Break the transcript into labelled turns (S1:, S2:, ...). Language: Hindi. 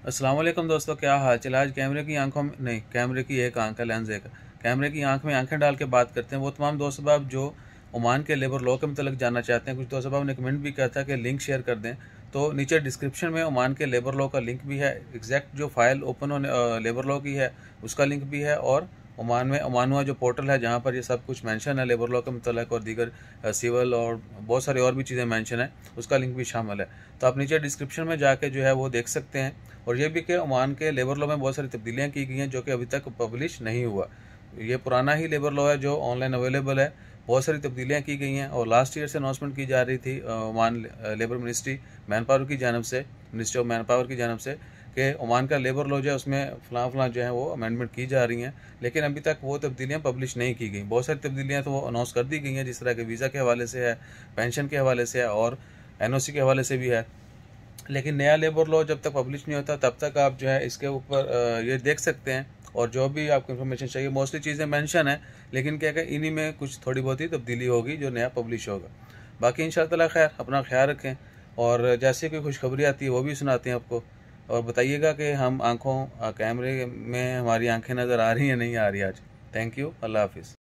S1: अस्सलाम वालेकुम दोस्तों, क्या हाल चाल। आज कैमरे की आंखों में नहीं, कैमरे की एक आंख है, लेंस एक, कैमरे की आंख में आंखें डाल के बात करते हैं। वो तमाम दोस्त अहबाब जो ओमान के लेबर लॉ के मतलब जानना चाहते हैं, कुछ दोस्त अहबाब ने कमेंट भी किया था कि लिंक शेयर कर दें, तो नीचे डिस्क्रिप्शन में ओमान के लेबर लॉ का लिंक भी है। एग्जैक्ट जो फाइल ओपन होने लेबर लॉ की है उसका लिंक भी है, और ओमान में ओमानुआ जो पोर्टल है जहाँ पर ये सब कुछ मेंशन है लेबर लॉ के मतलब और दीगर सिविल और बहुत सारी और भी चीज़ें मेंशन है, उसका लिंक भी शामिल है। तो आप नीचे डिस्क्रिप्शन में जाके जो है वो देख सकते हैं। और ये भी कि ओमान के लेबर लॉ में बहुत सारी तब्दीलियाँ की गई हैं जो कि अभी तक पब्लिश नहीं हुआ। ये पुराना ही लेबर लॉ है जो ऑनलाइन अवेलेबल है। बहुत सारी तब्दीलियाँ की गई हैं और लास्ट ईयर से अनाउंसमेंट की जा रही थी Oman labour ministry man power की जानब से, मिनिस्ट्री ऑफ मैन पावर की जानब से, कि ओमान का लेबर लॉ जो है उसमें फ़लाँ जो है वो अमेंडमेंट की जा रही हैं, लेकिन अभी तक वो तब्दीलियाँ पब्लिश नहीं की गई। बहुत सारी तब्दीलियाँ तो वो अनाउंस कर दी गई हैं, जिस तरह के वीज़ा के हवाले से है, पेंशन के हवाले से है और एनओसी के हवाले से भी है। लेकिन नया लेबर लॉ जब तक पब्लिश नहीं होता तब तक आप जो है इसके ऊपर ये देख सकते हैं, और जो भी आपको इन्फॉर्मेशन चाहिए मोस्टली चीज़ें मेंशन है, लेकिन क्या है इन्हीं में कुछ थोड़ी बहुत ही तब्दीली होगी जो नया पब्लिश होगा। बाकी इंशाअल्लाह खैर, अपना ख्याल रखें, और जैसे कोई खुशखबरी आती है वो भी सुनाते हैं आपको। और बताइएगा कि हम आँखों कैमरे में हमारी आंखें नज़र आ रही हैं नहीं आ रही आज। थैंक यू, अल्लाह हाफिज़।